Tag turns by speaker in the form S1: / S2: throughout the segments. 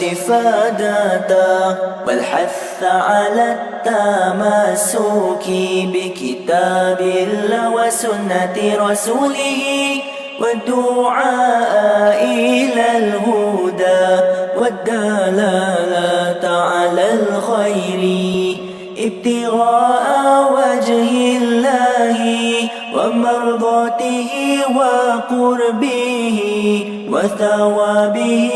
S1: والاستفادة والحث على التمسك بكتاب الله وسنة رسوله والدعاء إلى الهدى والدلالة على الخير ابتغاء وجه الله ومرضاته وقربه وثوابه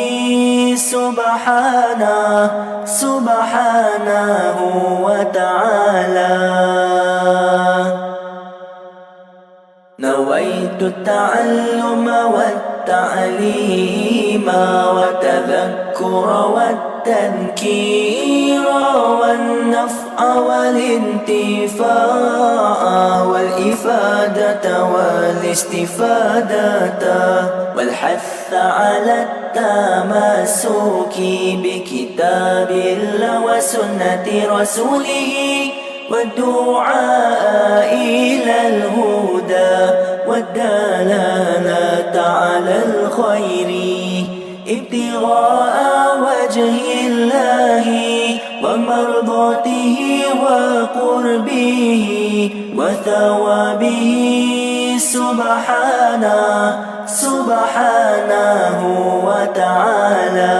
S1: سبحانه وتعالى. نويت التعلم والتعليم والتذكر والتذكير والنفع والانتفاع والإفادة والاستفادة والحث على التمسك بكتاب الله وسنة رسوله والدعاء إلى الهدى والدلالة على الخير ابتغاء وجه الله ومرضاته وقربه وثوابه سبحانه وتعالى.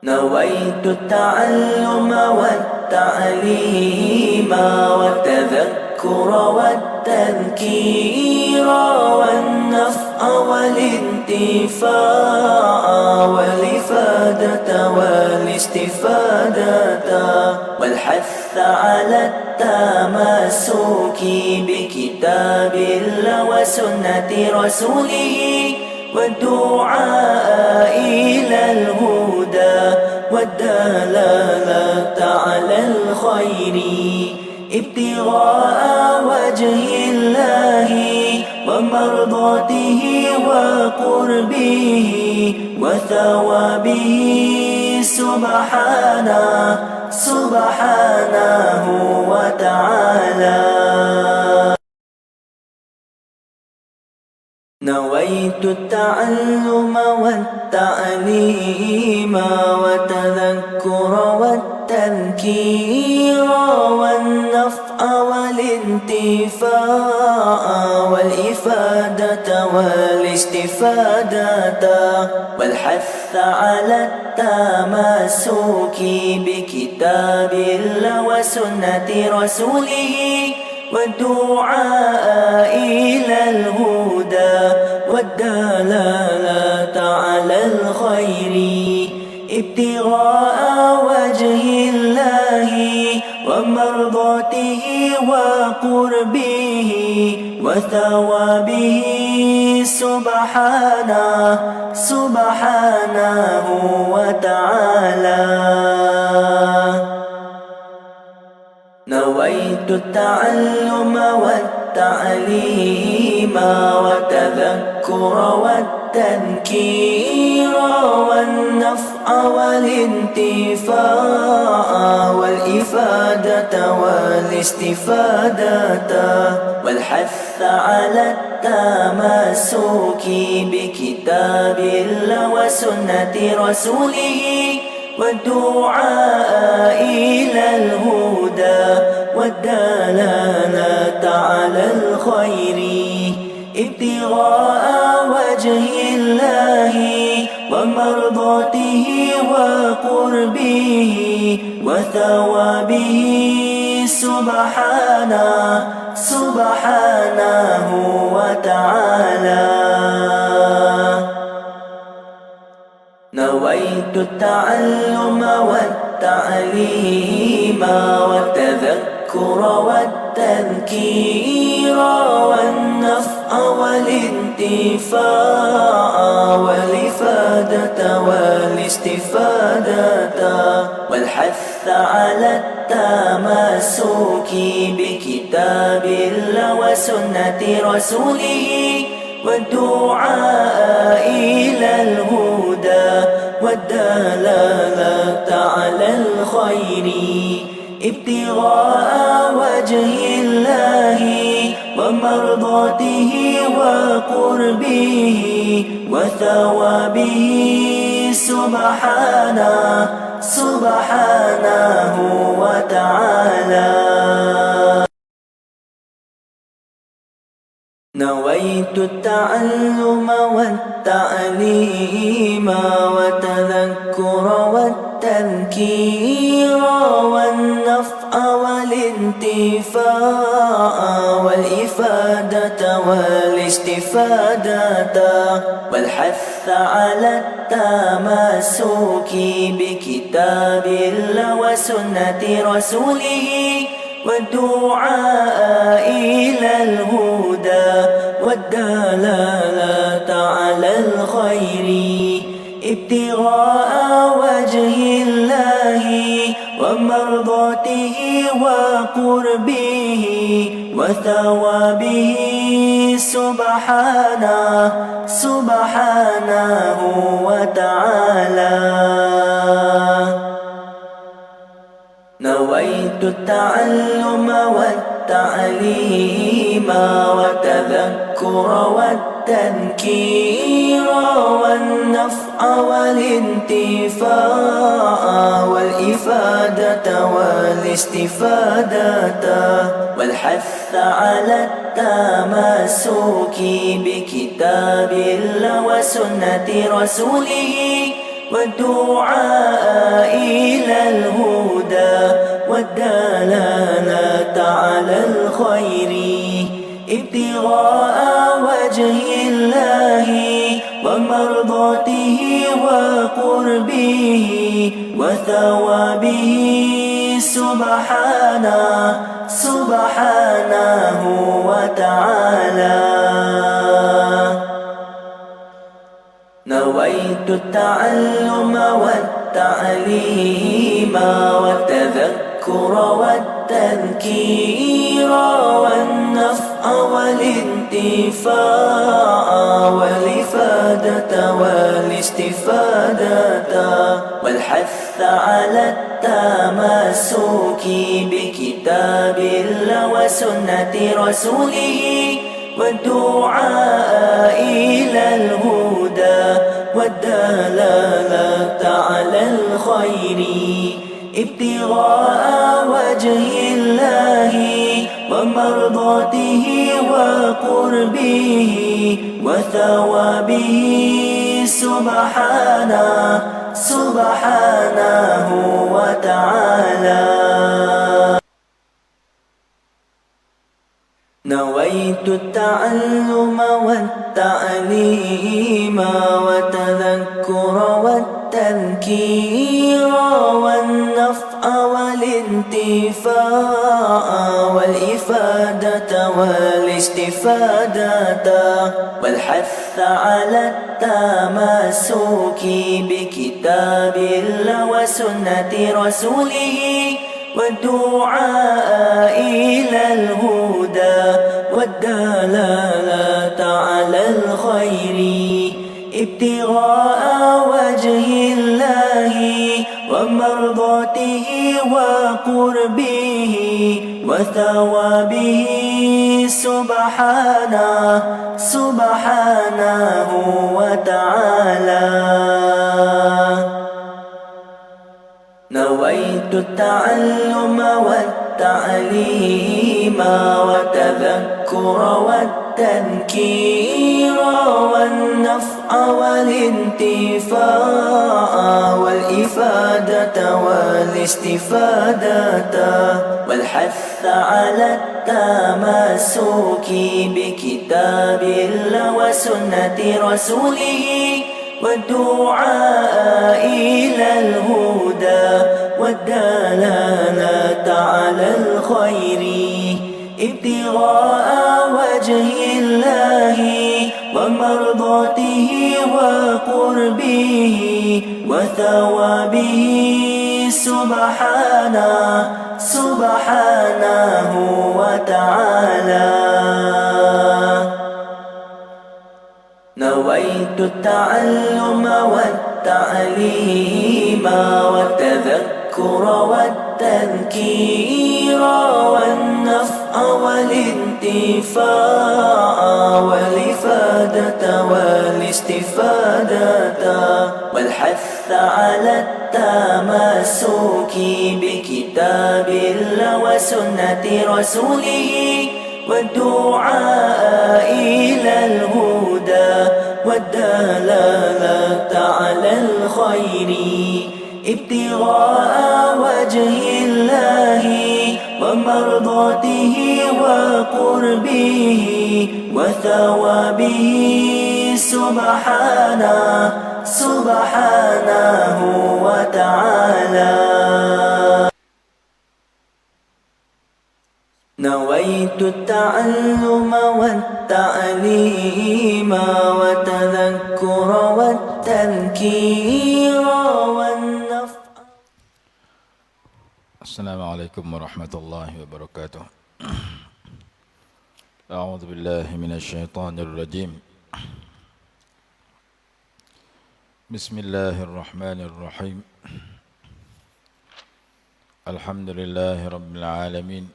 S1: نويت التعلم والتعليم والتذكر والتذكير والنفع والانتفاع والإفادة والاستفادة والحث على التمسك بكتاب الله وسنة رسوله والدعاء إلى الهدى والدلالة على الخير ابتغاء وجه الله ومرضاته وقربه وثوابه سبحانه وتعالى. نويت التعلم والتعليم والتذكر والتذكير والنفع والانتفاع والإفادة والاستفادة والحث على التمسك بكتاب الله وسنة رسوله والدعاء إلى الهدى والدلالة على الخير ابتغاء وجه الله ومرضاته وقربه وثوابه سبحانه وتعالى. نويت التعلم والتعليم والتذكر والتذكير والنفع والانتفاع والإفادة والاستفادة والحث على التمسك بكتاب الله وسنة رسوله والدعاء إلى الهدى والدلالة على الخير ابتغاء وجه الله ومرضاته وقربه وثوابه سبحانه وتعالى. نويت التعلم والتعليم والتذكر والتذكير والنفع والانتفاع والإفادة والاستفادة والحث على التمسك بكتاب الله وسنة رسوله والدعاء إلى الهدى والدلالة على الخير ابتغاء وجه الله وما ومرضاته وقربه وثوابه سبحانه وتعالى. نويت التعلم والتعليم وتذكر والتذكير والنفع والانتفاع والإفادة والاستفادة والحث على التمسك بكتاب الله وسنة رسوله والدعاء إلى الهدى والدلالة على الخير ابتغاء وجه الله ومرضاته وقربه وثوابه سبحانه وتعالى. نويت التعلم والتعليم وتذكر والتذكير والنفع والانتفاع والإفادة والاستفادة والحث على التمسك بكتاب الله وسنة رسوله والدعاء إلى الهدى والدلالة على الخير ابتغاء وجه الله ومرضاته وقربه وثوابه سبحانه وتعالى. نويت التعلم والتعليم والتذكر والتذكير والنفع والانتفاع والإفادة والاستفادة والحث على التمسك بكتاب الله وسنة رسوله والدعاء إلى الهدى والدلالة على الخير ابتغاء وجه الله ومرضاته وقربه وثوابه سبحانه وتعالى. نويت التعلم والتعليم وتذكر والتذكير والنفع والانتفاع والإفادة والاستفادة والحث على التمسك بكتاب الله وسنة رسوله والدعاء إلى الهدى والدلالة على الخير ابتغاء وجه الله ومرضاته وقربه وثوابه سبحانه وتعالى. نويت التعلم والتعليم وتذكر والتذكير والنفع والانتفاع والإفادة والاستفادة والحث على التمسك بكتاب الله وسنة رسوله والدعاء إلى الهدى والدلالة على الخير ابتغاء وجه الله ومرضاته وقربه وثوابه سبحانه وتعالى. نويت التعلم والتعليم والتذكر والتذكير والنفع والانتفاع والإفادة والاستفادة والحث على التمسك بكتاب الله وسنة رسوله والدعاء إلى الهدى والدلالة على الخير ابتغاء وجه الله ومرضاته وقربه وثوابه سبحانه وتعالى. نويت التعلم والتعليم والتذكر والتذكير والنفع.
S2: السلام عليكم ورحمة الله وبركاته. أعوذ بالله من الشيطان الرجيم. بسم الله الرحمن الرحيم. الحمد لله رب العالمين،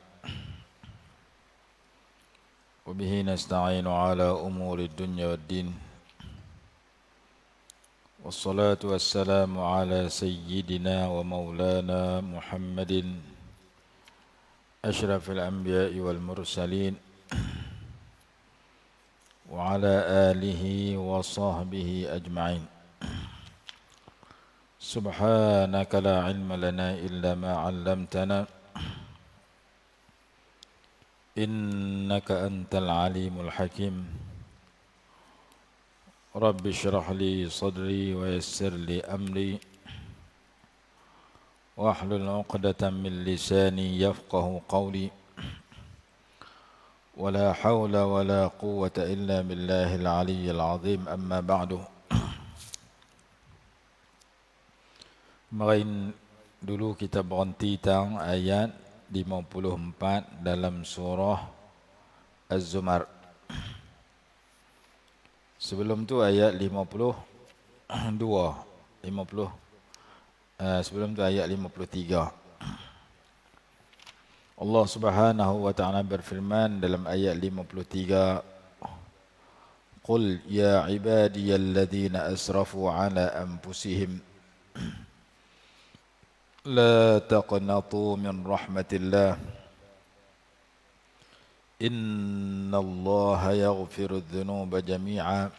S2: وبه نستعين على أمور الدنيا والدين، والصلاة والسلام على سيدنا ومولانا محمد أشرف الأنبياء والمرسلين، وعلى آله وصحبه أجمعين. سبحانك لا علم لنا إلا ما علمتنا إنك أنت العليم الحكيم. رب اشرح لي صدري ويسر لي أمري واحلل عقدة من لساني يفقه قولي. ولا حول ولا قوة إلا بالله العلي العظيم. أما بعد. Kemarin dulu kita berhenti tentang ayat 54 dalam surah Az-Zumar. Sebelum tu ayat 52, sebelum tu ayat 53. Allah Subhanahu wa ta'ala berfirman dalam ayat 53, Qul ya ibadiyalladzina asrafu ala anfusihim la taqnatu min rahmatillah innallaha yaghfiru dhunuba jami'a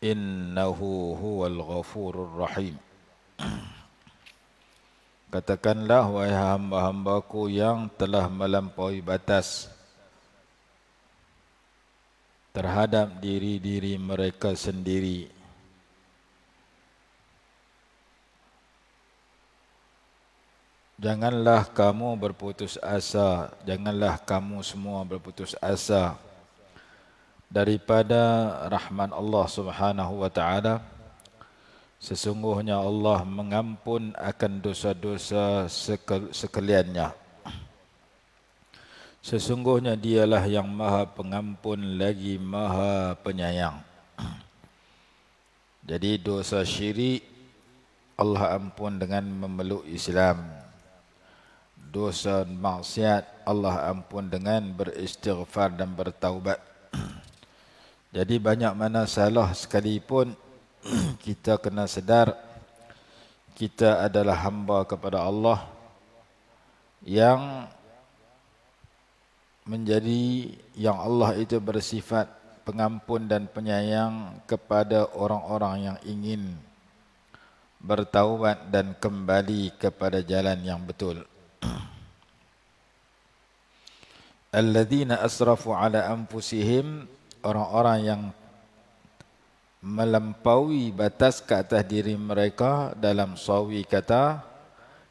S2: innahu huwal ghafurur rahim. Katakanlah wahai hamba-hambaku yang telah melampaui batas terhadap diri-diri mereka sendiri, janganlah kamu berputus asa, janganlah kamu semua berputus asa daripada rahmat Allah Subhanahu wa ta'ala. Sesungguhnya Allah mengampun akan dosa-dosa sekaliannya. Sesungguhnya dialah yang maha pengampun lagi maha penyayang. Jadi dosa syirik Allah ampun dengan memeluk Islam. Dosa maksiat Allah ampun dengan beristighfar dan bertaubat. Jadi banyak mana salah sekalipun kita kena sedar kita adalah hamba kepada Allah yang Allah itu bersifat pengampun dan penyayang kepada orang-orang yang ingin bertaubat dan kembali kepada jalan yang betul. Alladzina asrafu ala anfusihim, orang-orang yang melampaui batas ke atas diri mereka dalam sawi kata,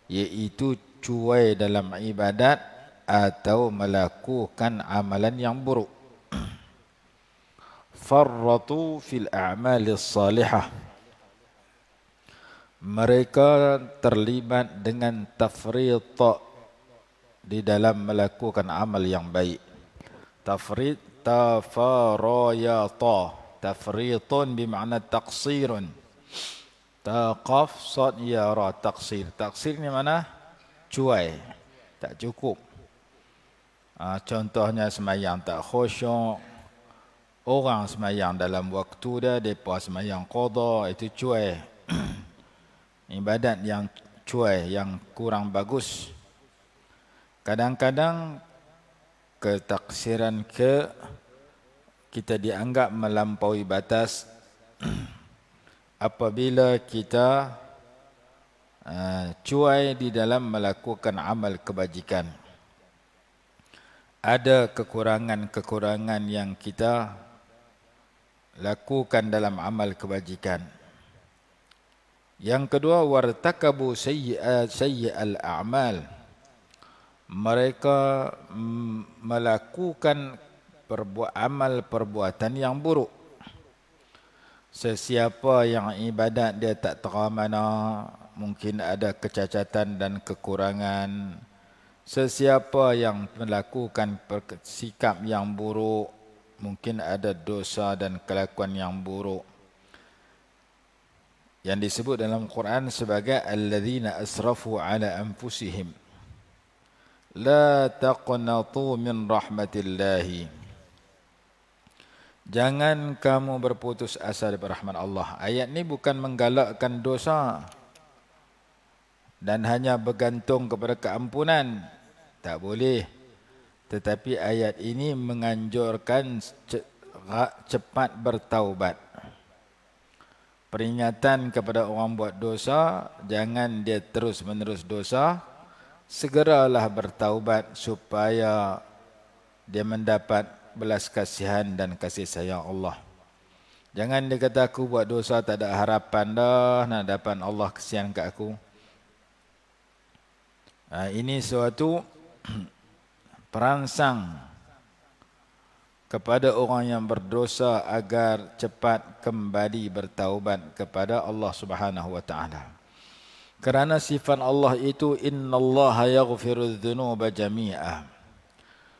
S2: iaitu cuai dalam ibadat atau melakukan amalan yang buruk. Farratu fil a'malis salihah, mereka terlibat dengan tafrit di dalam melakukan amal yang baik. Tafrit, tafarayata, tafritun bermakna taqsirun. Taqaf sad ya ra, taqsir. Taqsir ni mana? cuai, tak cukup. Contohnya semayang tak khusyuk, orang semayang dalam waktu dia, mereka semayang qada, itu cuai. Ibadat yang cuai, yang kurang bagus. Kadang-kadang ketaksiran kita dianggap melampaui batas apabila kita cuai di dalam melakukan amal kebajikan. Ada kekurangan-kekurangan yang kita lakukan dalam amal kebajikan. Yang kedua, wartakabu sayyi'al a'mal. Mereka melakukan amal perbuatan yang buruk. Sesiapa yang ibadat dia tak teramana, mungkin ada kecacatan dan kekurangan. Sesiapa yang melakukan sikap yang buruk, mungkin ada dosa dan kelakuan yang buruk. Yang disebut dalam Quran sebagai alladzina asrafu ala anfusihim. La taqnatu min rahmatillahi. Jangan kamu berputus asa daripada rahmat Allah. Ayat ni bukan menggalakkan dosa dan hanya bergantung kepada keampunan. Tak boleh. Tetapi ayat ini menganjurkan cepat bertaubat. Peringatan kepada orang buat dosa, jangan dia terus-menerus dosa. Segeralah bertaubat supaya dia mendapat belas kasihan dan kasih sayang Allah. Jangan dia kata aku buat dosa tak ada harapan dah nak dapat Allah kasihan kat aku. Ini suatu perangsang kepada orang yang berdosa agar cepat kembali bertaubat kepada Allah Subhanahu wa taala. Kerana sifat Allah itu innallaha yaghfirudz dzunuba jami'ah.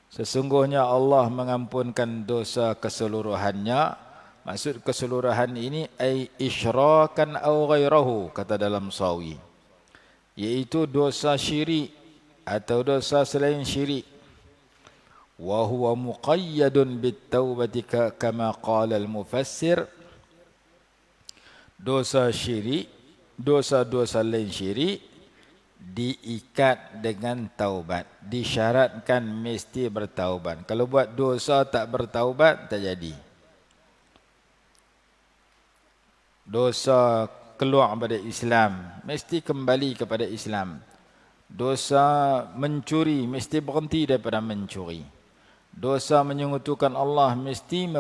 S2: Sesungguhnya Allah mengampunkan dosa keseluruhannya. Maksud keseluruhan ini ai isyrakan aw ghairahu, kata dalam Sawi, iaitu dosa syirik atau dosa selain syirik. Wa huwa muqayyadun bit-taubati kama qala al-mufassir. Dosa syirik, dosa-dosa lain syirik diikat dengan taubat, disyaratkan mesti bertaubat. Kalau buat dosa tak bertaubat, tak jadi. Dosa keluar daripada Islam, mesti kembali kepada Islam. Dosa mencuri, mesti berhenti daripada mencuri. Dosa menyekutukan Allah, mesti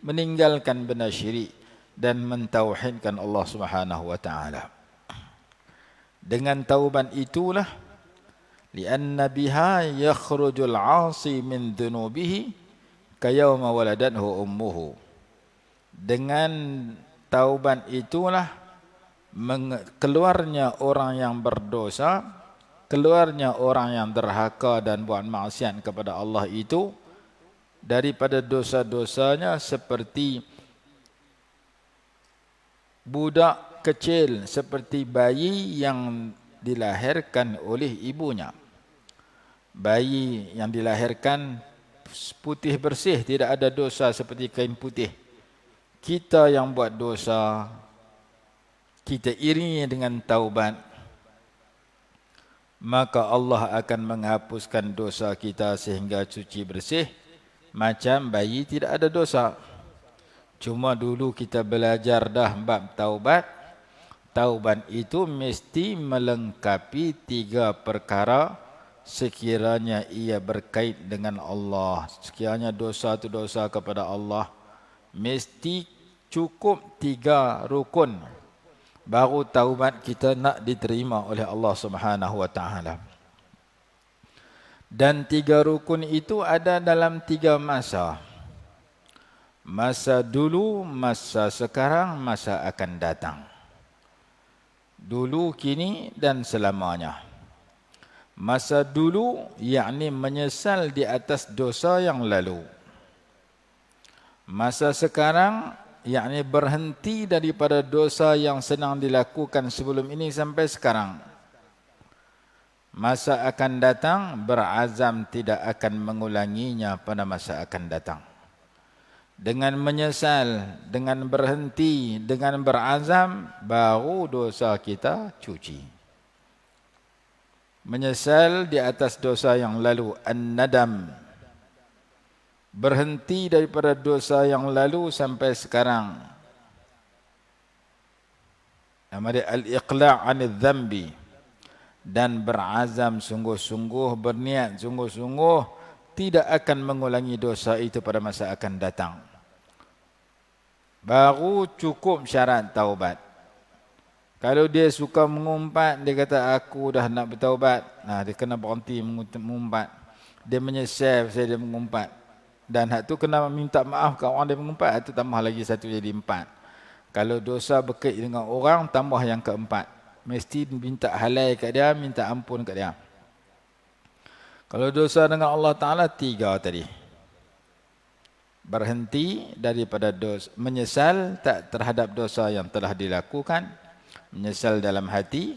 S2: meninggalkan benda syirik dan mentauhidkan Allah Subhanahu wa taala. Dengan taubat itulah lianna biha yakhrujul 'asi min dhunubihi kayawma waladathu ummuhu. Dengan taubat itulah keluarnya orang yang berdosa, keluarnya orang yang derhaka dan buat maksiat kepada Allah itu daripada dosa-dosanya seperti budak kecil, seperti bayi yang dilahirkan oleh ibunya. Bayi yang dilahirkan putih bersih, tidak ada dosa seperti kain putih. Kita yang buat dosa, kita iringi dengan taubat, maka Allah akan menghapuskan dosa kita sehingga suci bersih, macam bayi tidak ada dosa. Cuma dulu kita belajar dah bab taubat. Taubat itu mesti melengkapi 3 perkara sekiranya ia berkait dengan Allah. Sekiranya dosa itu dosa kepada Allah, mesti cukup 3 rukun. Baru taubat kita nak diterima oleh Allah Subhanahu wa taala. Dan 3 rukun itu ada dalam 3 masa. Masa dulu, masa sekarang, masa akan datang. Dulu, kini dan selamanya. Masa dulu, yakni menyesal di atas dosa yang lalu. Masa sekarang, yakni berhenti daripada dosa yang senang dilakukan sebelum ini sampai sekarang. Masa akan datang, berazam tidak akan mengulanginya pada masa akan datang. Dengan menyesal, dengan berhenti, dengan berazam, baru dosa kita cuci. Menyesal di atas dosa yang lalu, an-nadam. Berhenti daripada dosa yang lalu sampai sekarang. Nama dia al-iqla' anil dhambi. Dan berazam sungguh-sungguh, berniat sungguh-sungguh, tidak akan mengulangi dosa itu pada masa akan datang. Baru cukup syarat taubat. Kalau dia suka mengumpat, dia kata aku dah nak bertaubat. Nah, dia kena berhenti mengumpat. Dia menyesal saya dia mengumpat. Dan hak tu kena minta maaf ke orang dia mengumpat. Hak tu tambah lagi satu jadi 4. Kalau dosa berkait dengan orang, tambah yang keempat. Mesti minta halai kat dia, minta ampun kat dia. Kalau dosa dengan Allah Ta'ala, 3 tadi. Berhenti daripada dosa, menyesal tak terhadap dosa yang telah dilakukan, menyesal dalam hati,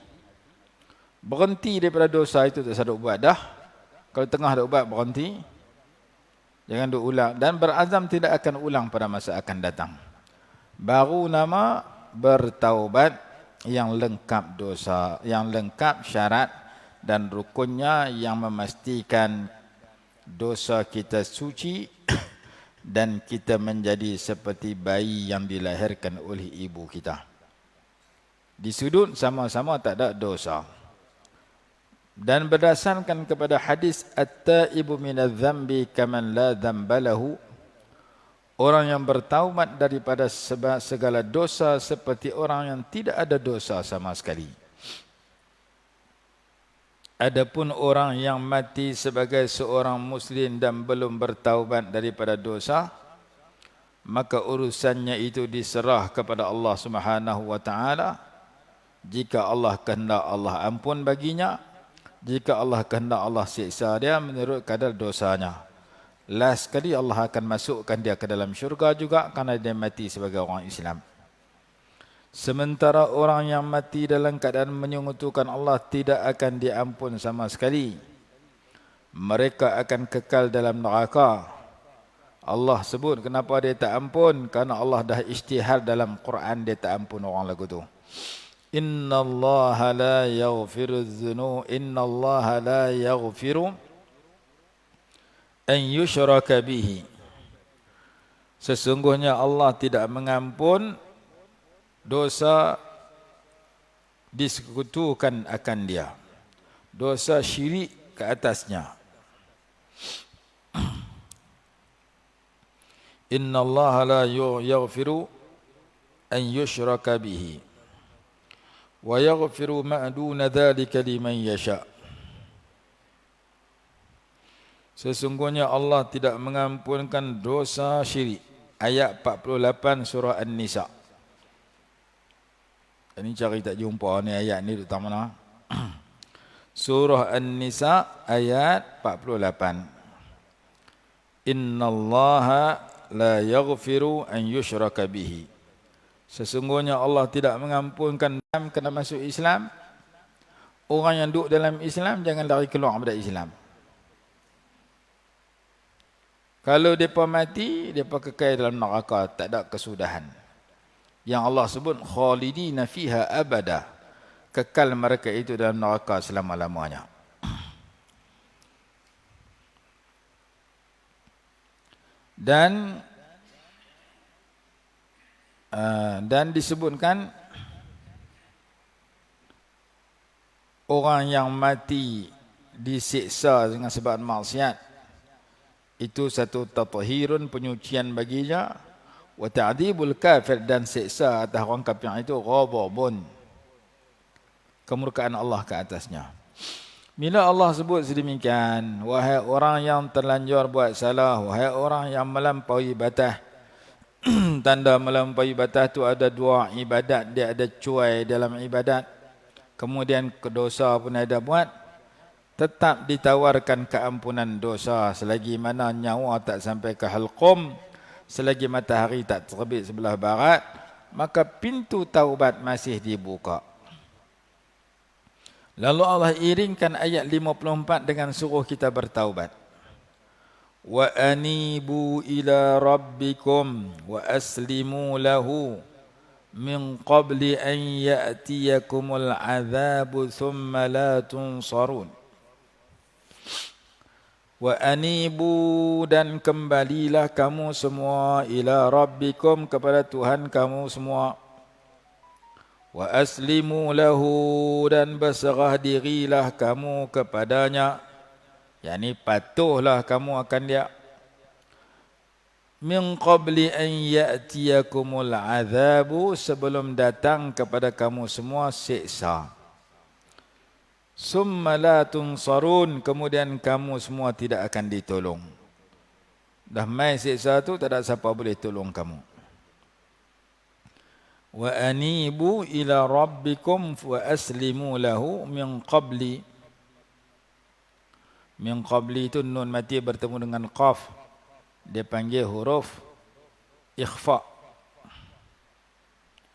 S2: berhenti daripada dosa itu tak sadar buat dah. Kalau tengah dah buat, berhenti, jangan duk ulang, dan berazam tidak akan ulang pada masa akan datang. Baru nama bertaubat yang lengkap dosa, yang lengkap syarat dan rukunnya yang memastikan dosa kita suci dan kita menjadi seperti bayi yang dilahirkan oleh ibu kita. Di sudut sama-sama tak ada dosa. Dan berdasarkan kepada hadis at-taibu minadz-dzambi kaman la dzamba lahu, orang yang bertaubat daripada segala dosa seperti orang yang tidak ada dosa sama sekali. Adapun orang yang mati sebagai seorang muslim dan belum bertaubat daripada dosa, maka urusannya itu diserah kepada Allah Subhanahu wa taala. Jika Allah kehendak, Allah ampun baginya. Jika Allah kehendak, Allah siksa dia menurut kadar dosanya. Last sekali Allah akan masukkan dia ke dalam syurga juga kerana dia mati sebagai orang Islam. Sementara orang yang mati dalam keadaan menyekutukan Allah tidak akan diampun sama sekali. Mereka akan kekal dalam neraka. Allah sebut kenapa dia tak ampun, kerana Allah dah isytihar dalam Quran dia tak ampun orang lagu tu. Innallaha la yaghfiru dzunub, innallaha la yaghfiru an yushraka bihi. Sesungguhnya Allah tidak mengampun dosa disekutukan akan dia, dosa syirik ke atasnya. Innallaha la yaghfiru an yushraka bihi wa yaghfiru ma duna dzalika liman yasha. Sesungguhnya Allah tidak mengampunkan dosa syirik. Ayat 48 surah An-Nisa. Ini cari tak jumpa ni ayat ni duduk mana. Surah An-Nisa ayat 48. Innallaha la yaghfiru an yushraka bihi. Sesungguhnya Allah tidak mengampunkan kena masuk Islam. Orang yang duduk dalam Islam jangan lari keluar daripada Islam. Kalau mereka mati, mereka kekal dalam neraka, tak ada kesudahan. Yang Allah sebut, khalidina fiha abada. Kekal mereka itu dalam neraka selama-lamanya. Dan disebutkan, orang yang mati disiksa dengan sebab maksiat, itu satu tathhirun, penyucian baginya, wa ta'dibul kafir, dan siksa atas orang kafir itu ghadabun, kemurkaan Allah ke atasnya. Bila Allah sebut sedemikian, wahai orang yang terlanjur buat salah, wahai orang yang melampaui batas. Tanda melampaui batas tu ada 2 ibadat, dia ada cuai dalam ibadat, kemudian dosa pun ada buat. Tetap ditawarkan keampunan dosa selagi mana nyawa tak sampai ke halqum, selagi matahari tak terbit sebelah barat, maka pintu taubat masih dibuka. Lalu Allah iringkan ayat 54 dengan suruh kita bertaubat. Wa anibu ila rabbikum wa aslimu lahu min qabli an ya'tiyakumul azabu thumma la tunsarun. Wa anibu, dan kembalilah kamu semua ila rabbikum, kepada Tuhan kamu semua. Wa aslimu lahu, dan berserah dirilah kamu kepadanya, yakni patuhlah kamu akan dia. Min qabli an ya'tiyakumul azabu, sebelum datang kepada kamu semua siksa. Summa la tunsarun, kemudian kamu semua tidak akan ditolong. Dah mai siksa tu, tak ada siapa boleh tolong kamu. Wa anibu ila rabbikum wa aslimu lahu min qabli. Min qabli itu nun mati bertemu dengan qaf, dia panggil huruf ikhfa.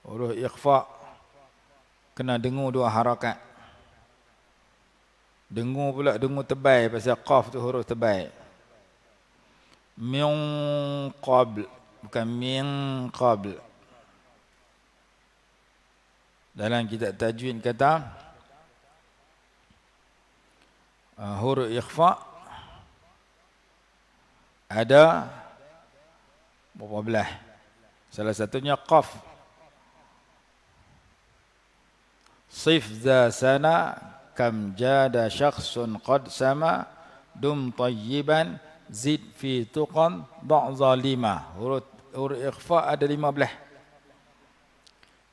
S2: Huruf ikhfa kena dengu dua harakat. Dengu pula, dengu tebal, pasal qaf tu huruf tebal. Min qabl, bukan min qabl. Dalam kitab tajwid kata huruf ikhfa ada berapa belah? Salah satunya qaf. Sif za sana kam jada syakhsun qad sama dum tayyiban zid fi tuqan da' zalima. Huruf ikhfa ada 15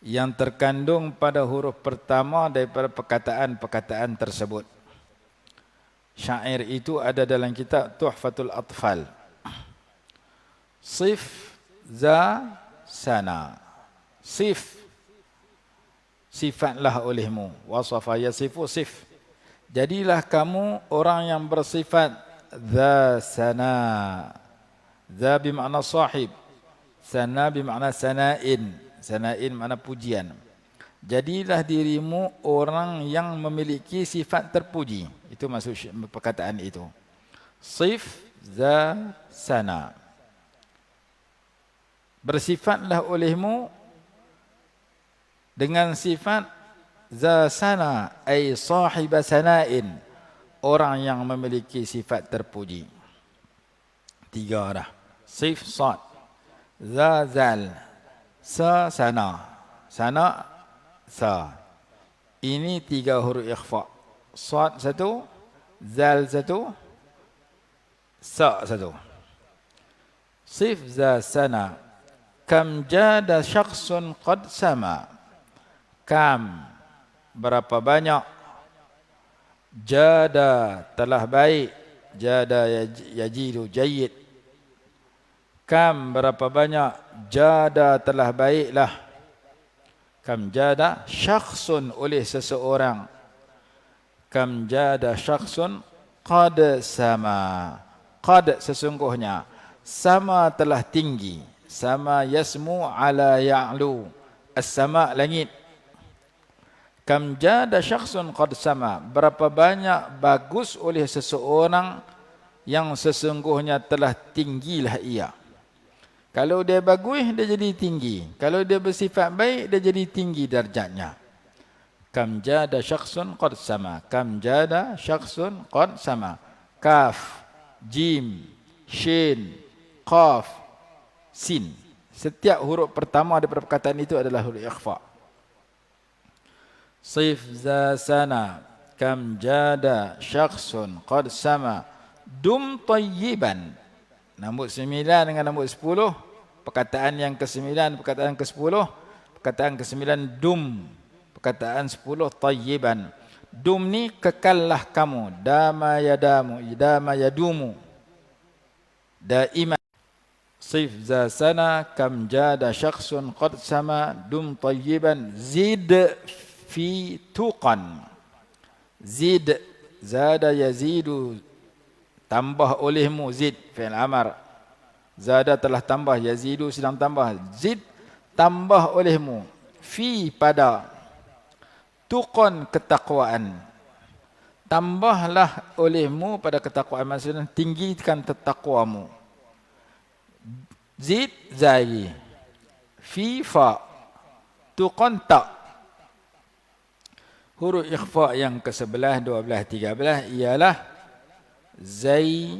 S2: yang terkandung pada huruf pertama daripada perkataan-perkataan tersebut. Syair itu ada dalam kitab Tuhfatul Atfal. Sif za sana. Sif, sifatlah olehmu. Wasafa yasifu sif. Jadilah kamu orang yang bersifat za sana. Za bermakna sahib. Sana bermakna sana'in. Sana'in makna pujian. Jadilah dirimu orang yang memiliki sifat terpuji. Itu maksud perkataan itu. Sif za sana. Bersifatlah olehmu dengan sifat za sana, ay sahiba sana'in, orang yang memiliki sifat terpuji. 3 dah. Sif sad, za zal, sa sana, sana sa. Ini 3 huruf ikhfa. Sad 1, zal 1, sa 1. Sif za sana. Kam jada syakhsun qad sama. Kam, berapa banyak. Jada, telah baik. Jada yajidu jayyid. Kam, berapa banyak. Jada, telah baiklah. Kam jada syakhsun, oleh seseorang. Kam jada syakhsun qad sama. Qad, sesungguhnya. Sama, telah tinggi. Sama yasmu ala ya'lu. As-sama, langit. Kam jada syakhsun qad sama. Berapa banyak bagus oleh seseorang yang sesungguhnya telah tinggilah ia. Kalau dia bagus, dia jadi tinggi. Kalau dia bersifat baik, dia jadi tinggi darjatnya. Kam jada syakhsun qad sama. Kam jada syakhsun qad sama. Kaf, jim, shin, qaf, sin. Setiap huruf pertama daripada perkataan itu adalah huruf ikhfa. Sif za sana. Kam jada syakhsun qad sama. Dum tayyiban. Nombor 9 dengan nombor 10. Perkataan yang ke-9, perkataan ke-10. Perkataan ke-9 dum. Perkataan 10 tayyiban. Dum ni kekallah kamu. Dama yadamu. Dama yadumu. Daiman. Sif za sana kam jada syakhsun qad sama dum tayyiban zid fi tuqan. Zid, zada yazidu, tambah olehmu. Zid fi'il amar. Zada telah tambah, yazidu sedang tambah. Zid, tambah olehmu. Fi, pada. Tuqan, ketakwaan. tambahlah olehmu pada ketakwaan, maksudnya tinggikan takwamu. Zid zai, fi fa, tuqan ta. Huruf ikhfa yang ke-11, 12, 13 ialah zai,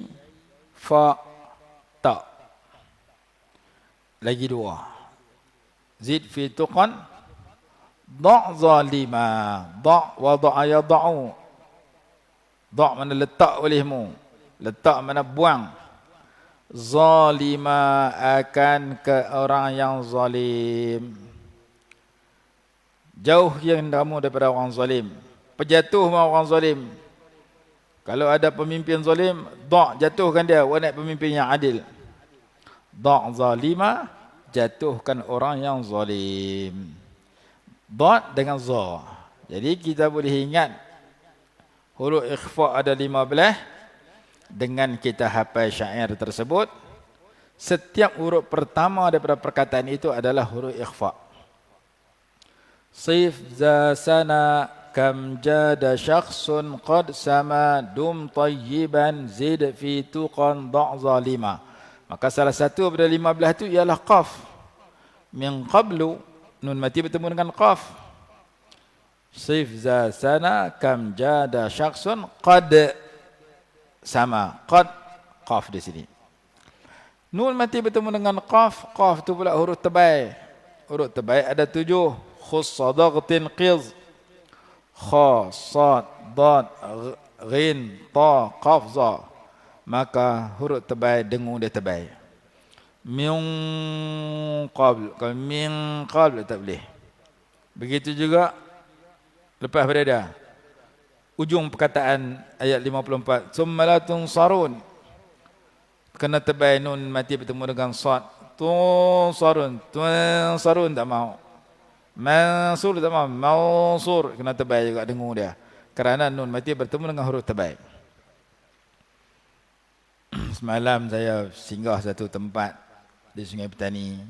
S2: fa, ta. Lagi dua. Zid fi tuqan, da' zalima, da' wada'a yada'u. Da' mana letak olehmu, letak mana buang. Zalima akan ke orang yang zalim. Jauh yang kamu daripada orang zalim. Penjatuh orang zalim. Kalau ada pemimpin zalim, da' jatuhkan dia, naik pemimpin yang adil. Da' zalima, jatuhkan orang yang zalim. Da' dengan za. Jadi kita boleh ingat huruf ikhfa ada 15. Dengan kita hafal syair tersebut, setiap huruf pertama daripada perkataan itu adalah huruf ikhfa. Sif za sana kam jada syakhsun qad sama dum tayyiban zid fi tuqan da' zalima. Maka salah satu daripada 15 itu ialah qaf. Min qablu, nun mati bertemu dengan qaf. Sif za sana kam jada syakhsun qad sama, qad, qaf di sini. Nun mati bertemu dengan qaf, qaf tu pula huruf tebai. Huruf tebai ada 7. Khussadaqtin qiz, kha, sad, dad, ghin, ta, qaf, za. Maka huruf tebai dengung dia tebai. Min qabl, kalau min qabl tak boleh. Begitu juga lepas berada ujung perkataan ayat 54, summa la tunsarun, kena tebai nun mati bertemu dengan sad. Tunsarun, tunsarun tak mau. Mansur tak mau, mansur kena tebai juga dengung dia. Kerana nun mati bertemu dengan huruf tebai. Semalam saya singgah satu tempat di Sungai Petani,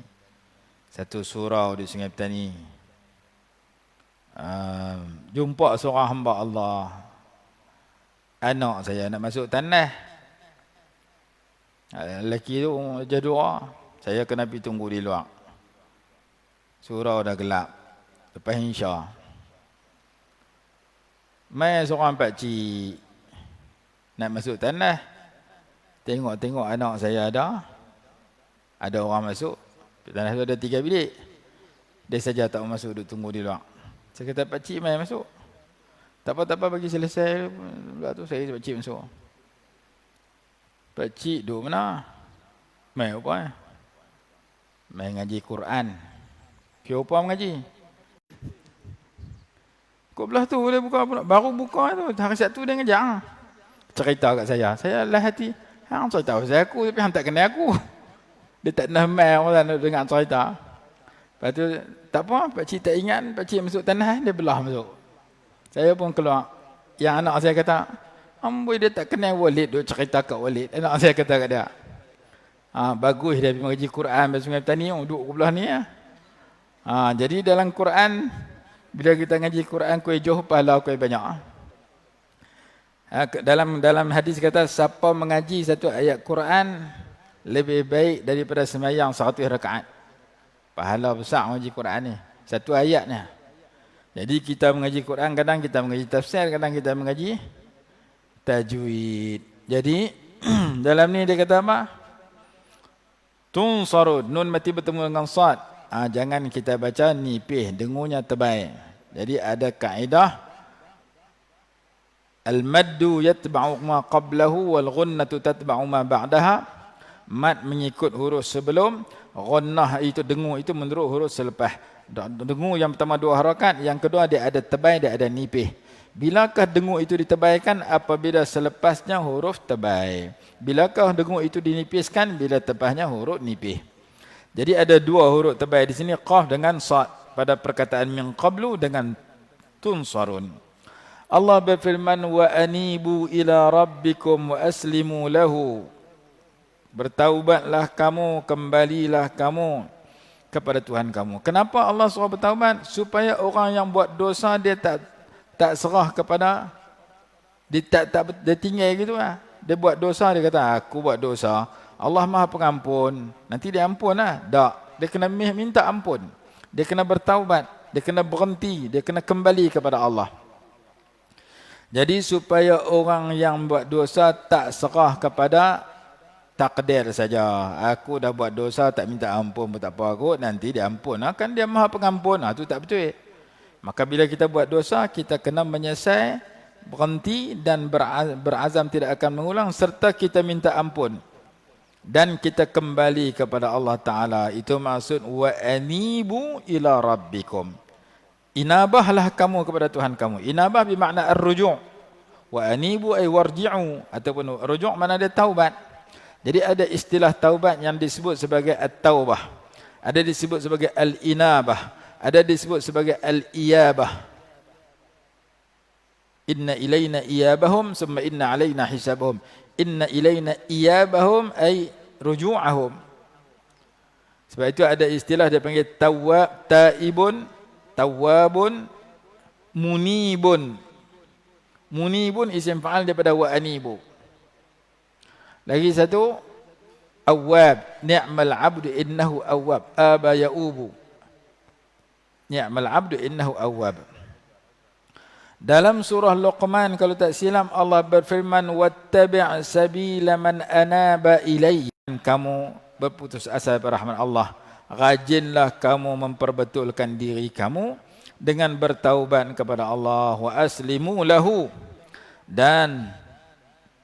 S2: satu surau di Sungai Petani. Jumpa seorang hamba Allah, anak saya nak masuk tanah. Lelaki tu jadua, saya kena pergi tunggu di luar. Surau dah gelap, lepas insya. Mai seorang pakcik nak masuk tanah, tengok-tengok anak saya ada orang masuk. Tanah tu ada 3 bilik. Dia saja tak masuk, duduk tunggu di luar. Saya kata, pakcik mai masuk. Tak apa-apa bagi selesai. Pula tu saya pakcik masuk. Pakcik duduk mana? Mai apa? Mai ngaji Quran. Kira apa mengaji? Kau belah tu boleh buka pula. Baru buka tu. Hari Sabtu dia ngajar. Cerita kat saya. Saya lah hati. Hang cerita pasal aku tapi hang tak kenal aku. Dia tak nak mai orang nak dengar cerita. Lepas tu tak apa, pakcik tak ingat, pakcik masuk tanah, dia belah masuk. Saya pun keluar. Yang anak saya kata, amboi dia tak kenal Walid, duk cerita kat Walid. Anak saya kata kat dia. Bagus dia pergi mengaji Quran di Sungai Petani, duduk belah ni. Jadi dalam Quran, bila kita ngaji Quran, kuih jauh, pahala kuih banyak. Dalam hadis kata, siapa mengaji satu ayat Quran, lebih baik daripada sembahyang 100 rakaat. Pahala besar mengaji Quran ni. Satu ayat ni. Jadi kita mengaji Quran, kadang kita mengaji tafsir, kadang kita mengaji tajwid. Jadi dalam ni dia kata apa? Tunsarud, nun mati bertemu dengan sad. Jangan kita baca nipih, dengunya terbaik. Jadi ada kaedah al-maddu yatba'u ma qablahu wal ghunnatu tatba'u ma ba'daha. Mad mengikut huruf sebelum, ghunnah itu dengung itu menurut huruf selepas. Dengung yang pertama 2 harakat, yang kedua dia ada tebai, dia ada nipih. Bilakah dengung itu ditebaikan? Apabila selepasnya huruf tebai. Bilakah dengung itu dinipiskan? Bila tepahnya huruf nipih. Jadi ada 2 huruf tebai di sini, qaf dengan sad pada perkataan min qablu dengan tunsarun. Allah berfirman, wa anibu ila rabbikum wa aslimu lahu. Bertaubatlah kamu, kembalilah kamu kepada Tuhan kamu. Kenapa Allah suruh bertaubat? Supaya orang yang buat dosa dia tak serah kepada Dia tinggal gitu lah. Dia buat dosa, dia kata aku buat dosa, Allah Maha Pengampun, nanti dia ampun lah. Tak, dia kena minta ampun, dia kena bertaubat, dia kena berhenti, dia kena kembali kepada Allah. Jadi supaya orang yang buat dosa tak serah kepada takdir saja. Aku dah buat dosa, tak minta ampun pun tak apa aku, nanti dia ampun. Kan dia Maha Pengampun. Itu tak betul. Maka bila kita buat dosa, kita kena menyesal, berhenti dan berazam tidak akan mengulang, serta kita minta ampun. Dan kita kembali kepada Allah Ta'ala. Itu maksud wa anibu ila rabbikum. Inabahlah kamu kepada Tuhan kamu. Inabah bermakna ar-ruju'. Wa anibu ay warji'u. Ataupun ruju' mana dia taubat. Jadi ada istilah taubat yang disebut sebagai at-taubah. Ada disebut sebagai al-inabah. Ada disebut sebagai al-iyabah. Inna ilayna iyabahum summa inna alayna hisabahum. Inna ilayna iyabahum ay ruju'ahum. Sebab itu ada istilah dia panggil tawwab, taibun, tawwabun, munibun. Munibun isim fa'al daripada wa anibu. Lagi satu, awwab, ni'mal 'abdu innahu awwab, aba ya'ubu. Ni'mal 'abdu innahu awwab. Dalam surah Luqman kalau tak silap Allah berfirman wattabi' sabila man anaba ilayya. Kamu berputus asa pada rahmat Allah, rajinlah kamu memperbetulkan diri kamu dengan bertaubat kepada Allah, wa aslimu lahu, dan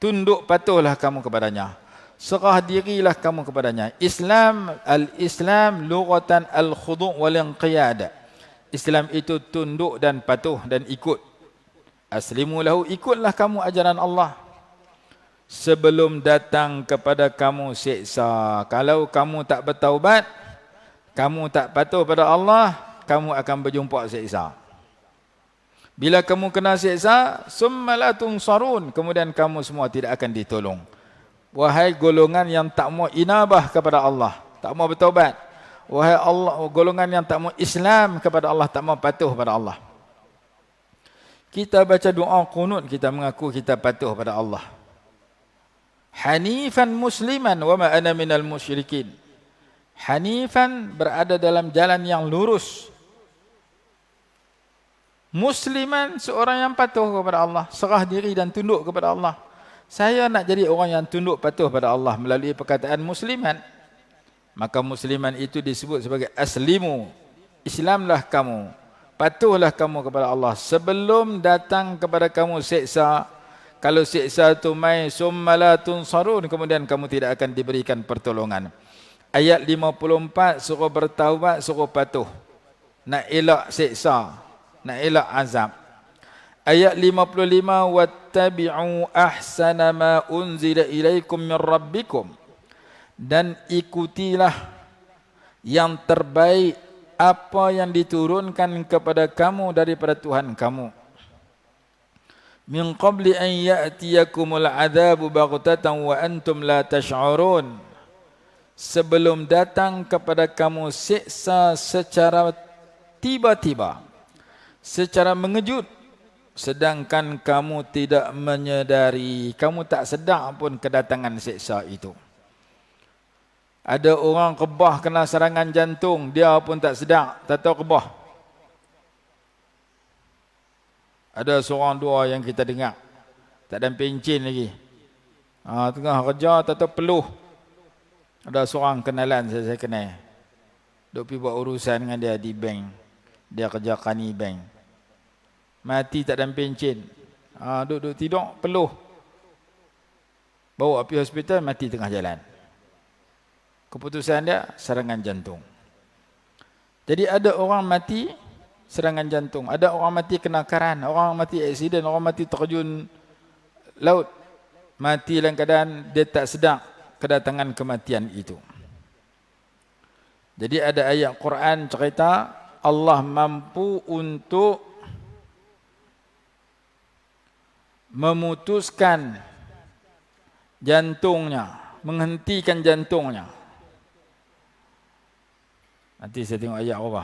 S2: tunduk patuhlah kamu kepadanya, serah dirilah kamu kepadanya. Islam, al-Islam lughatan al-khudu' wal inqiyad. Islam itu tunduk dan patuh dan ikut. Aslimu lahu, ikutlah kamu ajaran Allah sebelum datang kepada kamu siksa. Kalau kamu tak bertaubat, kamu tak patuh pada Allah, kamu akan berjumpa siksa. Bila kamu kena siksa, summa la tunsarun, kemudian kamu semua tidak akan ditolong. Wahai golongan yang tak mau inabah kepada Allah, tak mau bertaubat. Wahai Allah, golongan yang tak mau Islam kepada Allah, tak mau patuh pada Allah. Kita baca doa qunut, kita mengaku kita patuh pada Allah. Hanifan musliman wa ma ana minal musyrikin. Hanifan berada dalam jalan yang lurus. Musliman seorang yang patuh kepada Allah, serah diri dan tunduk kepada Allah. Saya nak jadi orang yang tunduk patuh pada Allah melalui perkataan musliman. Maka musliman itu disebut sebagai aslimu. Islamlah kamu, patuhlah kamu kepada Allah sebelum datang kepada kamu siksa. Kalau siksa itu mai summa la tunsarun, kemudian kamu tidak akan diberikan pertolongan. Ayat 54 suruh bertaubat, suruh patuh. Nak elak siksa, nak elak azab. Ayat 55 wattabi'u ahsana ma unzila ilaikum min rabbikum, dan ikutilah yang terbaik apa yang diturunkan kepada kamu daripada Tuhan kamu. Min qabli an ya'tiyakumul adzabu baghtatan wa antum la tash'urun, sebelum datang kepada kamu siksa secara tiba-tiba, secara mengejut, sedangkan kamu tidak menyedari, kamu tak sedar pun kedatangan siksa itu. Ada orang rebah kena serangan jantung, dia pun tak sedar, tak tahu rebah. Ada seorang dua yang kita dengar, tak ada pencin lagi. Tengah kerja, tak tahu peluh. Ada seorang kenalan saya kenal. Duk pergi buat urusan dengan dia di bank. Dia kerja kani bank. Mati tak ada pencin. Duk tidur, peluh. Bawa pergi hospital, mati tengah jalan. Keputusan dia, serangan jantung. Jadi ada orang mati serangan jantung, ada orang mati kena karan, orang mati aksiden, orang mati terjun laut. Mati dalam keadaan dia tak sedar kedatangan kematian itu. Jadi ada ayat Quran cerita Allah mampu untuk memutuskan jantungnya, menghentikan jantungnya. Nanti saya tengok ayat apa.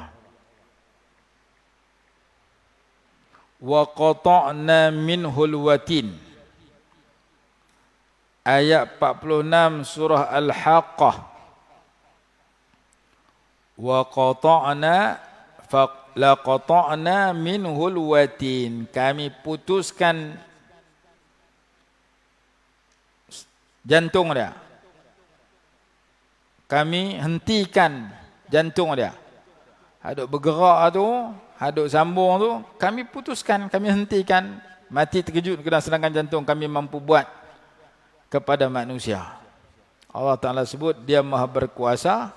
S2: Wa qata'na minhul watin. ayat 46 surah Al-Haqqah. Wa qata'na laqata'na minhul watin. Kami putuskan jantung dia. Kami hentikan jantung dia. Haduk bergerak tu, haduk sambung tu, kami putuskan, kami hentikan. Mati terkejut kena serangan jantung, kami mampu buat kepada manusia. Allah Ta'ala sebut dia maha berkuasa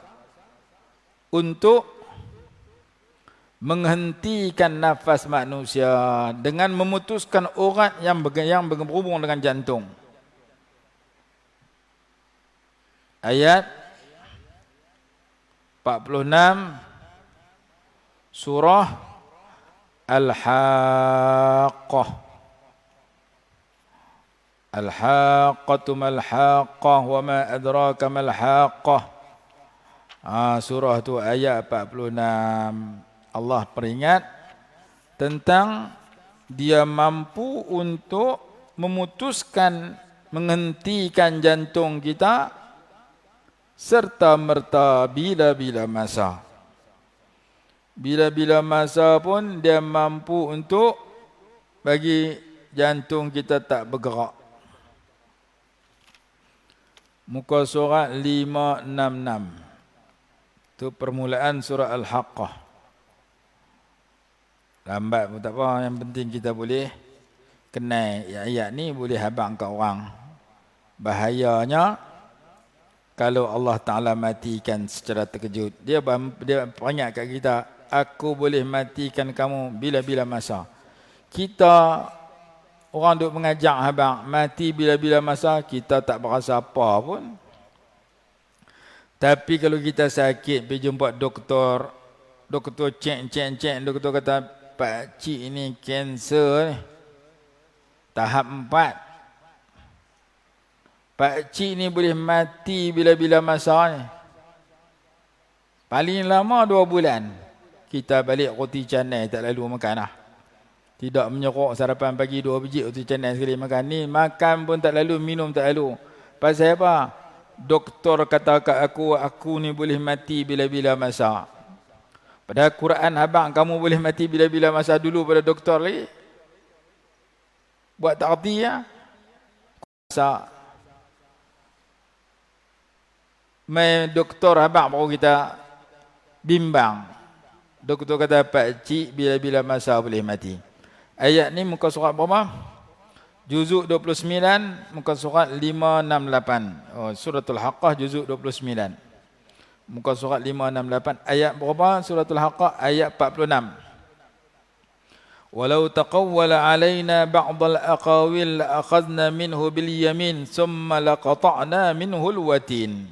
S2: untuk menghentikan nafas manusia dengan memutuskan urat yang berhubung dengan jantung. Ayat 46 surah Al-Haqqah. Al-Haqqatu mal-Haqqah wa ma adraka mal-Haqqah. Surah tu ayat 46. Allah peringat tentang dia mampu untuk memutuskan, menghentikan jantung kita serta merta bila-bila masa. Bila-bila masa pun dia mampu untuk bagi jantung kita tak bergerak. Muka surat 566. Itu permulaan surah Al-Haqqah. Lambat pun tak apa, yang penting kita boleh kenal ayat ni, boleh habang kat orang. Bahayanya kalau Allah Ta'ala matikan secara terkejut. Dia peringat kat kita, aku boleh matikan kamu bila-bila masa. Kita orang duk mengajak habang mati bila-bila masa, kita tak berasa apa pun. Tapi kalau kita sakit pergi jumpa doktor, doktor cek, doktor kata pak cik ini kanser ni, tahap 4. Pak cik ni boleh mati bila-bila masa ni. Paling lama 2 bulan. Kita balik roti canai tak lalu makan lah. Tidak menyerok sarapan pagi 2 biji roti canai sekali makan. Ni makan pun tak lalu, minum tak lalu. Pasal apa? Doktor kata kat aku ni boleh mati bila-bila masa. Padahal Quran habang kamu boleh mati bila-bila masa dulu pada doktor lagi. Buat tak erti ya. Masa mai doktor habang baru kita bimbang. Doktor kata pak cik bila-bila masa boleh mati. Ayat ni muka surat berapa? Juzuk 29, muka surat 568. Suratul Haqqah juzuk 29. Muka surat 568. Ayat berapa? Suratul Haqqah ayat 46. Walau taqawwala alaina ba'dal aqawil la'akhadna minhu bil yamin summa laqata'na minhul watin.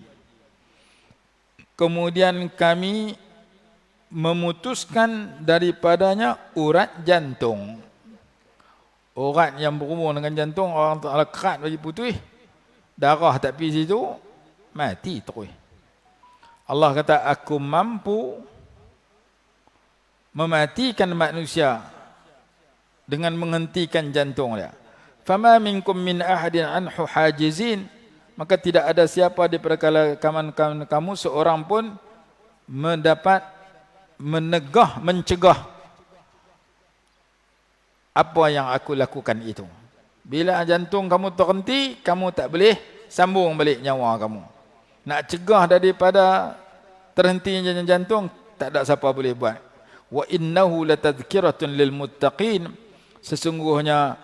S2: Kemudian kami memutuskan daripadanya urat jantung. Urat yang berhubung dengan jantung, orang Ta'ala kerat bagi putih, darah tak pergi situ, mati terus. Allah kata, aku mampu mematikan manusia dengan menghentikan jantung dia. Fama minkum min ahadin anhu hajizin. Maka tidak ada siapa di perkala kamu seorang pun mendapat mencegah apa yang aku lakukan itu. Bila jantung kamu terhenti, kamu tak boleh sambung balik nyawa kamu. Nak cegah daripada terhentinya jantung, tak ada siapa boleh buat. Wa innahu latadhkiratun lil muttaqin. Sesungguhnya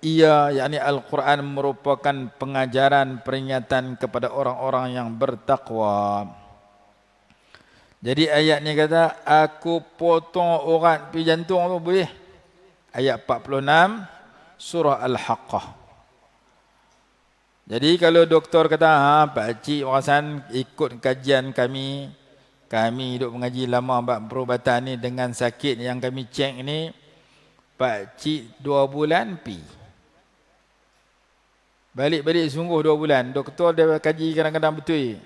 S2: ia, yakni Al-Quran, merupakan pengajaran, peringatan kepada orang-orang yang bertakwa. Jadi ayat ni kata, aku potong urat pi jantung tu boleh. Ayat 46 surah Al-Haqqah. Jadi kalau doktor kata, pak cik warasan ikut kajian kami duk mengaji lama bab perubatan ni, dengan sakit yang kami cek ni, pak cik 2 bulan pi. Balik-balik sungguh 2 bulan. Doktor dia kaji kadang-kadang betul.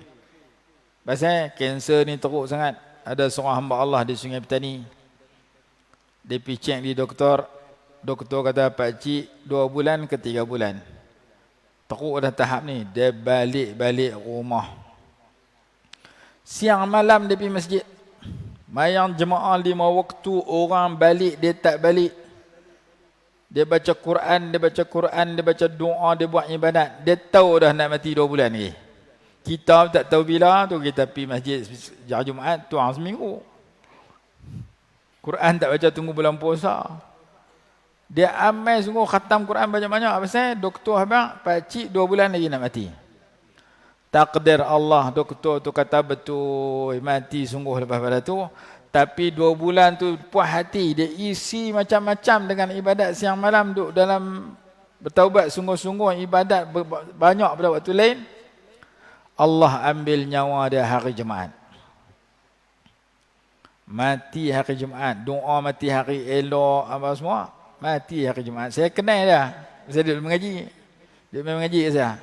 S2: Pasal kanser ni teruk sangat. Ada seorang hamba Allah di Sungai Petani. Dia pergi cek di doktor. Doktor kata, pak cik 2 bulan ke 3 bulan. Teruk dah tahap ni. Dia balik-balik rumah. Siang malam dia pergi masjid. Mayang jemaah 5 waktu, orang balik, dia tak balik. Dia baca Quran, dia baca doa, dia buat ibadat. Dia tahu dah nak mati 2 bulan lagi. Kita tak tahu bila tu kita pergi masjid hari Jumaat, tuang seminggu. Quran tak baca, tunggu bulan puasa. Dia amai sungguh khatam Quran banyak-banyak. Apa pasal? Doktor abang, pakcik 2 bulan lagi nak mati. Takdir Allah, doktor tu kata betul, mati sungguh lepas pada tu. Tapi 2 bulan tu puas hati, dia isi macam-macam dengan ibadat siang malam, duduk dalam bertaubat sungguh-sungguh, ibadat banyak pada waktu lain. Allah ambil nyawa dia hari Jumaat. Mati hari Jumaat, doa mati hari elok apa semua, mati hari Jumaat. Saya kenal dia, saya duduk mengaji. Dia memang mengaji ke saya.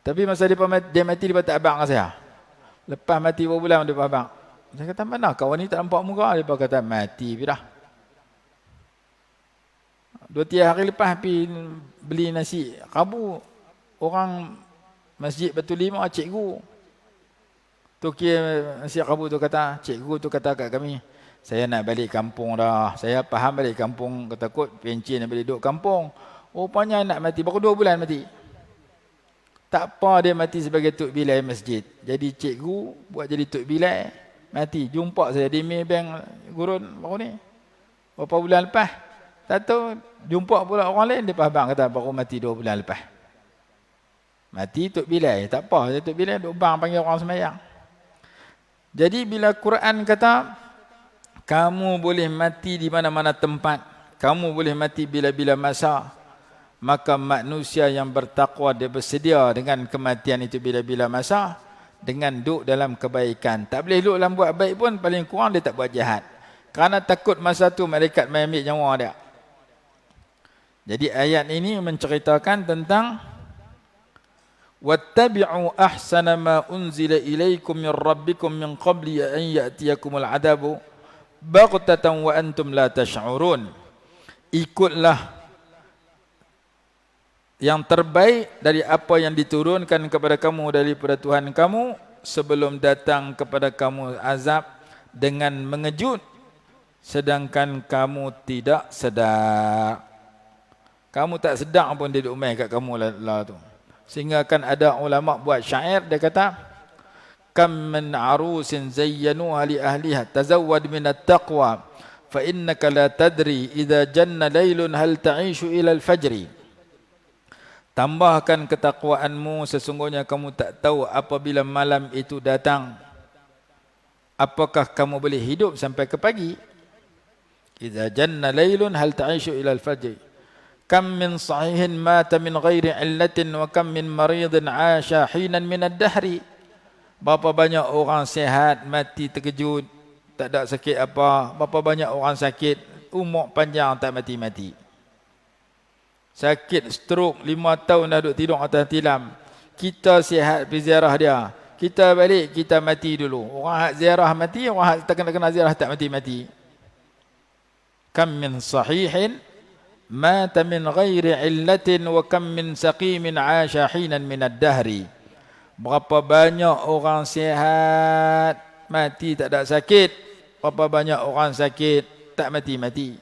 S2: Tapi masa dia mati, dia tak abang dengan saya. Lepas mati 2 bulan, dia abang. Saya kata, mana kawan ni tak nampak muka? Dia kata, mati dah. 2-3 hari lepas pergi beli nasi Rabu, orang Masjid Batu Lima, cikgu tu kira nasi Rabu tu kata, cikgu tu kata kat kami, saya nak balik kampung dah. Saya faham balik kampung, takut pencin nak balik duduk kampung. Rupanya nak mati, baru 2 bulan mati. Tak apa, dia mati sebagai tuk bilai masjid. Jadi cikgu buat jadi tuk bilai, mati. Jumpa saya di Maybank Gurun baru ni, berapa bulan lepas. Tak tahu, jumpa pula orang lain, dia faham kata baru mati 2 bulan lepas. Mati tuk bilai, tak apa, tuk bilai duk bang panggil orang semayang. Jadi bila Quran kata kamu boleh mati di mana-mana tempat, kamu boleh mati bila-bila masa, maka manusia yang bertakwa dia bersedia dengan kematian itu bila-bila masa, dengan duduk dalam kebaikan. Tak boleh duduk dalam buat baik pun, paling kurang dia tak buat jahat, kerana takut masa tu malaikat mai ambil nyawa dia. Jadi ayat ini menceritakan tentang wattabi'u ahsana ma unzila ilaikum min rabbikum min qabli an ya'tiyakumul adabu baghtatan wa antum la tash'urun. Ikutlah yang terbaik dari apa yang diturunkan kepada kamu daripada Tuhan kamu sebelum datang kepada kamu azab dengan mengejut sedangkan kamu tidak sedar. Kamu tak sedar pun dia duk main kat kamu lah tu. Sehingga kan ada ulama buat syair, dia kata kam min arusin zayyanuha li ahliha tazawwad min at-taqwa fa innaka la tadri idza janna laylun hal ta'ishu ila al-fajri. Tambahkan ketakwaanmu, sesungguhnya kamu tak tahu apabila malam itu datang, apakah kamu boleh hidup sampai ke pagi. Idza janna laylun hal ta'ishu ila al-fajri. Kam min sahihin mata min ghairi illatin wa kam min maridin 'asha hinan min ad-dahri. Berapa banyak orang sihat mati terkejut, tak ada sakit apa. Berapa banyak orang sakit umur panjang tak mati-mati. Sakit stroke 5 tahun dah duduk tidur atas tilam. Kita sihat pergi ziarah dia, kita balik kita mati dulu. Orang hak ziarah mati, orang hak tak kena ziarah tak mati-mati. Kam min sahihin mata min ghairi illatin wa kam min saqimin 'asha hinan min ad-dahri. Berapa banyak orang sihat mati tak ada sakit, berapa banyak orang sakit tak mati-mati.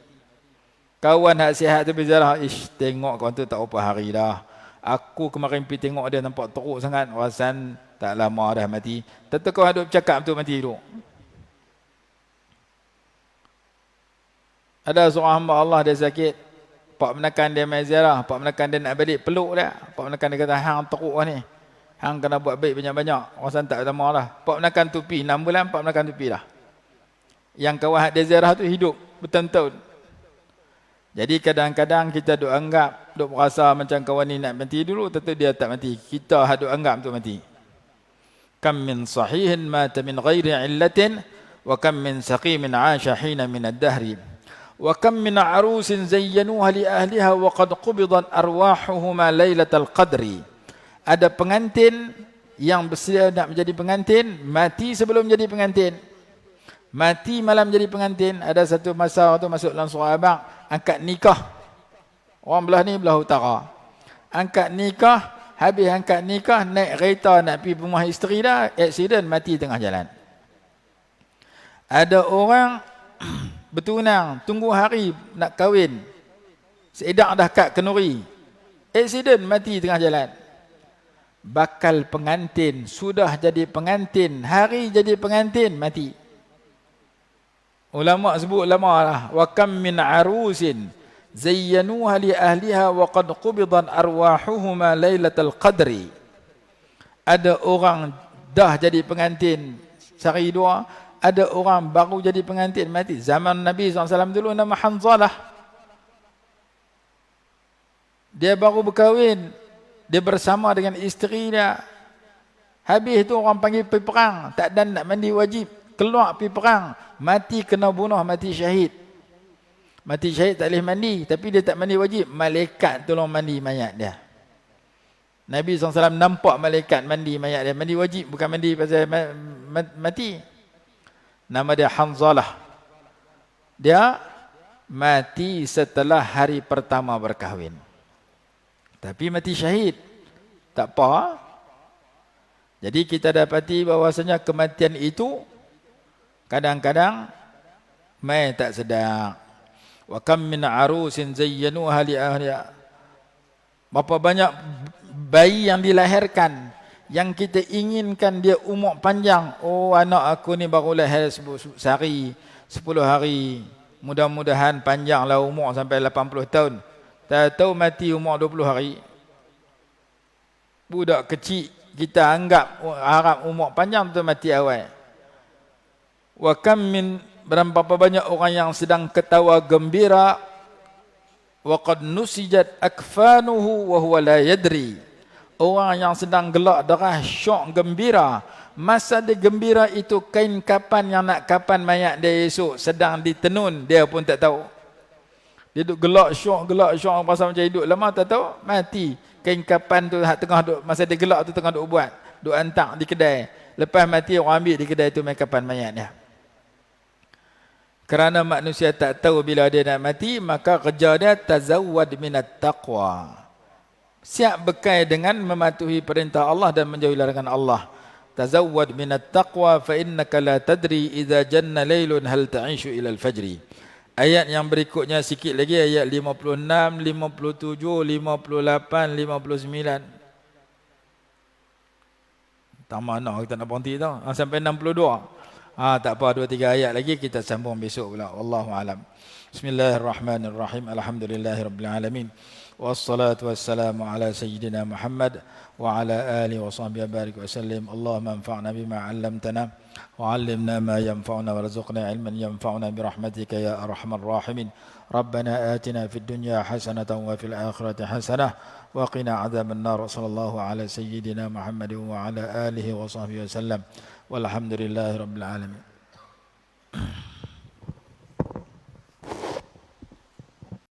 S2: Kawan hak sihat tu berziarah, tengok kawan tu tak berapa hari dah. Aku kemarin pergi tengok dia nampak teruk sangat, rasan tak lama dah mati. Tentu kau duk bercakap tu mati dulu. Ada seorang hamba Allah dia sakit, pak menekan dia mai ziarah, pak menekan dia nak balik peluk dia. Pak menekan dia kata hang teruk ni. Hang kena buat baik banyak-banyak. Rasan tak lama dah. Pak menekan tupi 6 bulan, pak menekan tupi dah. Yang kawan hak dia ziarah tu hidup bertahun-tahun. Jadi kadang-kadang kita duk anggap, duk merasa macam kawan ni nak mati dulu, tentu dia tak mati. Kita hak duk anggap tu mati. Kam min sahihin mata min ghairi illatin wa kam min saqimin 'asha hina min ad-dahri. Wa kam min arusin zayyanuha li ahliha wa qad qubidat arwahuhuma lailatal qadri. Ada pengantin yang bersedia nak menjadi pengantin, mati sebelum jadi pengantin. Mati malam jadi pengantin. Ada satu masa tu masuk dalam surah abang, angkat nikah. Orang belah ni belah utara. Angkat nikah, habis angkat nikah, naik kereta nak pergi rumah isteri dah, aksiden mati tengah jalan. Ada orang bertunang, tunggu hari nak kahwin, seedak dah kad kenduri, aksiden mati tengah jalan. Bakal pengantin, sudah jadi pengantin, hari jadi pengantin, mati. Ulama sebut lama lah, wa kam min arusin zayyanuha li ahliha wa qad qubidat arwahuhuma lailatal qadri. Ada orang dah jadi pengantin sehari dua, ada orang baru jadi pengantin mati. Zaman Nabi SAW dulu nama Hanzalah, dia baru berkahwin, dia bersama dengan isteri dia. Habis tu orang panggil pergi perang, tak dan nak mandi wajib, keluar pergi perang, mati kena bunuh, mati syahid. Mati syahid tak boleh mandi, tapi dia tak mandi wajib, malaikat tolong mandi mayat dia. Nabi SAW nampak malaikat mandi mayat dia, mandi wajib, bukan mandi pasal mati. Nama dia Hanzalah. Dia mati setelah hari pertama berkahwin, tapi mati syahid, tak apa. Jadi kita dapati bahawasanya kematian itu kadang-kadang mai tak sedar. Wa kam min arusin zayyanuha li ahliha. Berapa banyak bayi yang dilahirkan yang kita inginkan dia umur panjang. Oh, anak aku ni baru lahir sehari, 10 hari, mudah-mudahan panjanglah umur sampai 80 tahun. Tak tahu mati umur 20 hari. Budak kecil kita anggap harap umur panjang tu mati awal. Wa kam min, berapa banyak orang yang sedang ketawa gembira, wa qad nusijat akfanuhu wa huwa la yadri. Orang yang sedang gelak darah, syok gembira, masa dia gembira itu kain kapan yang nak kapan mayat dia esok sedang ditenun, dia pun tak tahu. Dia duduk gelak syok, pasal macam hidup lama, tak tahu mati. Kain kapan tu tengah duk, masa dia gelak tu tengah duk buat, duk hantar di kedai. Lepas mati orang ambil di kedai tu main kapan mayat dia. Kerana manusia tak tahu bila dia nak mati, maka kerja dia tazawwad minat taqwa. Siap bekal dengan mematuhi perintah Allah dan menjauhi larangan Allah. Tazawwad minat taqwa fa innaka la tadri idza janna laylun hal ta'ishu ila al-fajri. Ayat yang berikutnya sikit lagi, ayat 56, 57, 58, 59. Tak mana kita nak berhenti tau. Sampai 62. Tak apa, 2-3 ayat lagi kita sambung besok pula. Wallahu alam. Bismillahirrahmanirrahim. Alhamdulillahirabbil alamin. Wassalatu wassalamu ala sayyidina Muhammad wa ala alihi wa sahbihi barik wa sallim. Allahumma anfa'na bima 'allamtana wa 'allimna ma yanfa'una warzuqna 'ilman yanfa'una bi rahmatika ya arhamar rahimin. Rabbana atina fid dunya hasanatan wa fil akhirati hasanah wa qina 'adzaban nar. Sallallahu ala sayyidina Muhammad wa ala alihi wa sahbihi wa sallam. Walhamdulillahirabbil alamin.